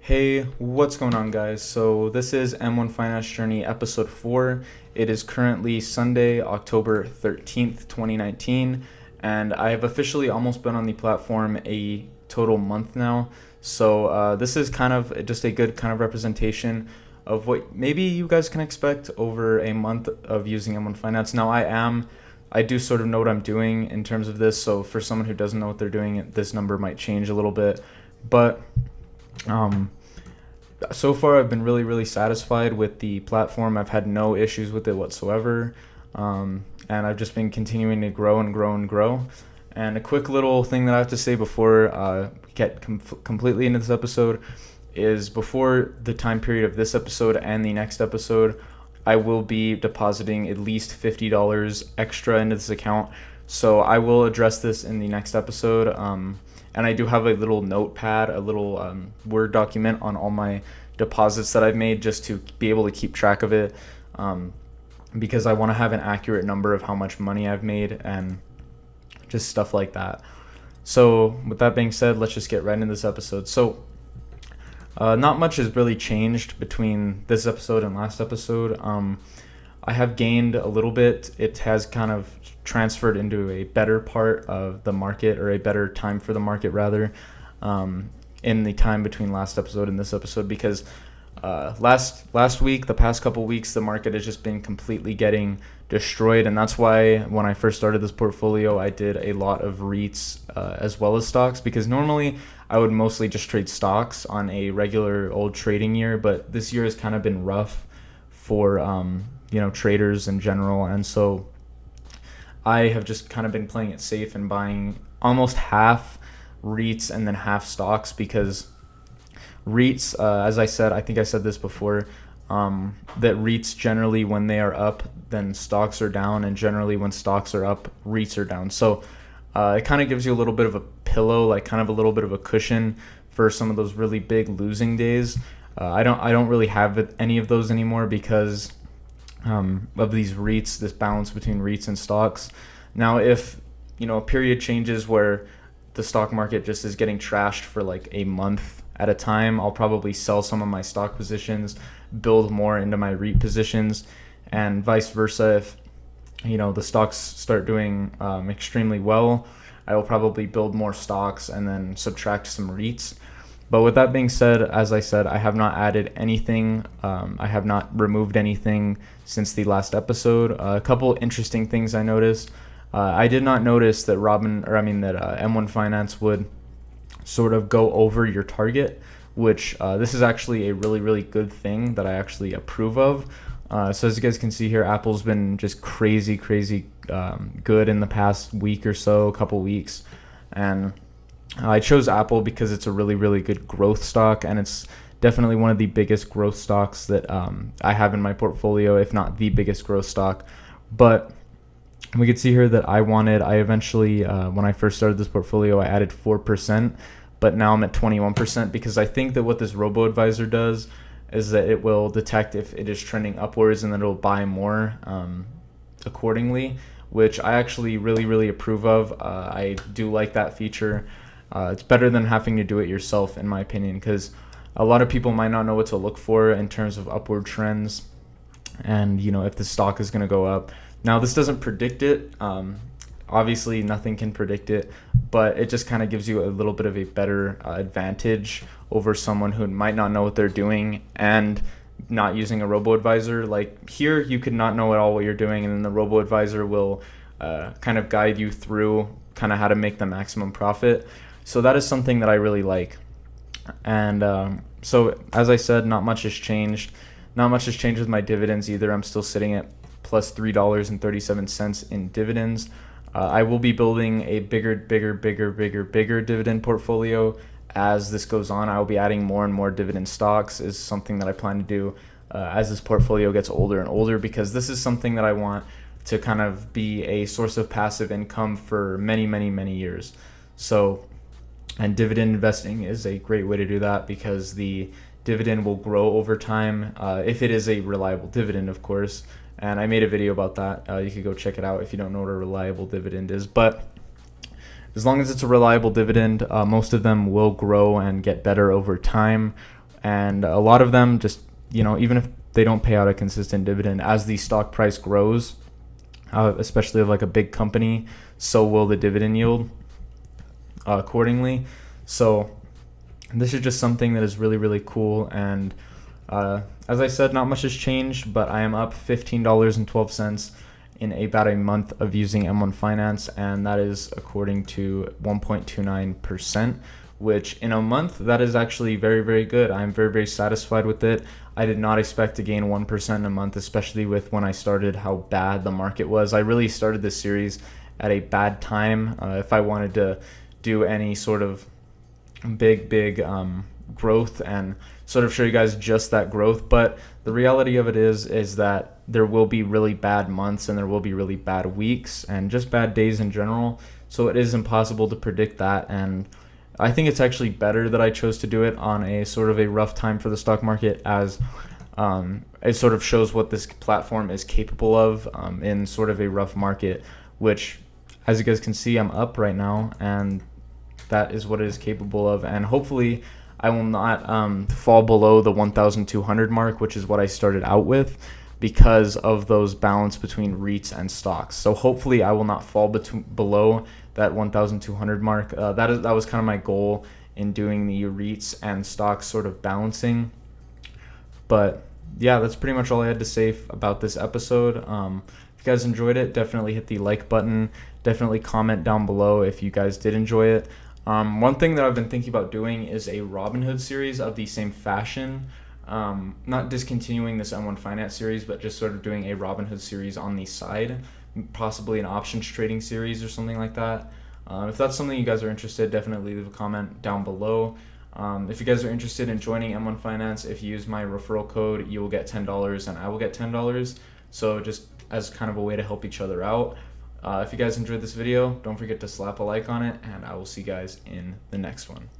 Hey, what's going on, guys? So this is M1 Finance Journey episode 4. It is currently Sunday, October 13th, 2019, and I have officially almost been on the platform a total month now. So this is kind of just a good kind of representation of what maybe you guys can expect over a month of using M1 Finance. Now I do sort of know what I'm doing in terms of this, so for someone who doesn't know what they're doing, this number might change a little bit, but so far I've been really satisfied with the platform. I've had no issues with it whatsoever, and I've just been continuing to grow and grow and grow. And a quick little thing that I have to say before we get completely into this episode is before the time period of this episode and the next episode, I will be depositing at least $50 extra into this account. So I will address this in the next episode. And I do have a little notepad, a little Word document on all my deposits that I've made just to be able to keep track of it, because I want to have an accurate number of how much money I've made and just stuff like that. So with that being said, let's just get right into this episode. So not much has really changed between this episode and last episode. I have gained a little bit. It has kind of transferred into a better part of the market, or a better time for the market rather, in the time between last episode and this episode, because last week, the past couple weeks, the market has just been completely getting destroyed. And that's why when I first started this portfolio, I did a lot of REITs as well as stocks, because normally I would mostly just trade stocks on a regular old trading year, but this year has kind of been rough for traders in general. And so I have just kind of been playing it safe and buying almost half REITs and then half stocks, because REITs, as I said, I think I said this before, that REITs generally, when they are up, then stocks are down, and generally when stocks are up, REITs are down. So it kind of gives you a little bit of a pillow, like kind of a little bit of a cushion for some of those really big losing days. I don't really have any of those anymore because of these REITs, this balance between REITs and stocks. Now, if a period changes where the stock market just is getting trashed for like a month at a time, I'll probably sell some of my stock positions, build more into my REIT positions, and vice versa. If the stocks start doing extremely well, I will probably build more stocks and then subtract some REITs. But with that being said, as I said, I have not added anything. I have not removed anything since the last episode. A couple interesting things I noticed. I did not notice that M1 Finance would sort of go over your target, which this is actually a really good thing that I actually approve of. So as you guys can see here, Apple's been just crazy good in the past week or so, couple weeks, and I chose Apple because it's a really good growth stock, and it's definitely one of the biggest growth stocks that I have in my portfolio, if not the biggest growth stock. But we could see here that I eventually, when I first started this portfolio, I added 4%, but now I'm at 21%, because I think that what this robo-advisor does is that it will detect if it is trending upwards, and then it'll buy more accordingly, which I actually really approve of. I do like that feature. It's better than having to do it yourself, in my opinion, because a lot of people might not know what to look for in terms of upward trends, and if the stock is going to go up. Now, this doesn't predict it. Obviously, nothing can predict it, but it just kind of gives you a little bit of a better advantage over someone who might not know what they're doing and not using a robo-advisor. Like here, you could not know at all what you're doing, and then the robo-advisor will kind of guide you through kind of how to make the maximum profit. So that is something that I really like. And so, as I said, not much has changed. Not much has changed with my dividends either. I'm still sitting at plus $3.37 in dividends. I will be building a bigger dividend portfolio as this goes on. I will be adding more and more dividend stocks, is something that I plan to do as this portfolio gets older and older, because this is something that I want to kind of be a source of passive income for many years. So, and dividend investing is a great way to do that, because the dividend will grow over time if it is a reliable dividend, of course. And I made a video about that. You could go check it out if you don't know what a reliable dividend is. But as long as it's a reliable dividend, most of them will grow and get better over time. and a lot of them just, even if they don't pay out a consistent dividend, as the stock price grows, especially of like a big company, so will the dividend yield accordingly. So this is just something that is really, really cool. And as I said, not much has changed, but I am up $15.12 in about a month of using M1 Finance, and that is according to 1.29%, which in a month, that is actually very, very good. I'm very, very satisfied with it. I did not expect to gain 1% in a month, especially with when I started how bad the market was. I really started this series at a bad time. If I wanted to do any sort of big growth and sort of show you guys just that growth, but the reality of it is that there will be really bad months and there will be really bad weeks and just bad days in general. So it is impossible to predict that, and I think it's actually better that I chose to do it on a sort of a rough time for the stock market, as it sort of shows what this platform is capable of in sort of a rough market, which, as you guys can see, I'm up right now, and that is what it is capable of. And hopefully I will not fall below the 1,200 mark, which is what I started out with, because of those balance between REITs and stocks. So hopefully I will not fall below that 1,200 mark. That was kind of my goal in doing the REITs and stocks sort of balancing. But yeah, that's pretty much all I had to say about this episode. If you guys enjoyed it, definitely hit the like button. Definitely comment down below if you guys did enjoy it. One thing that I've been thinking about doing is a Robinhood series of the same fashion. Not discontinuing this M1 Finance series, but just sort of doing a Robinhood series on the side, possibly an options trading series or something like that. If that's something you guys are interested, definitely leave a comment down below. If you guys are interested in joining M1 Finance, if you use my referral code, you will get $10 and I will get $10. So just as kind of a way to help each other out. If you guys enjoyed this video, don't forget to slap a like on it, and I will see you guys in the next one.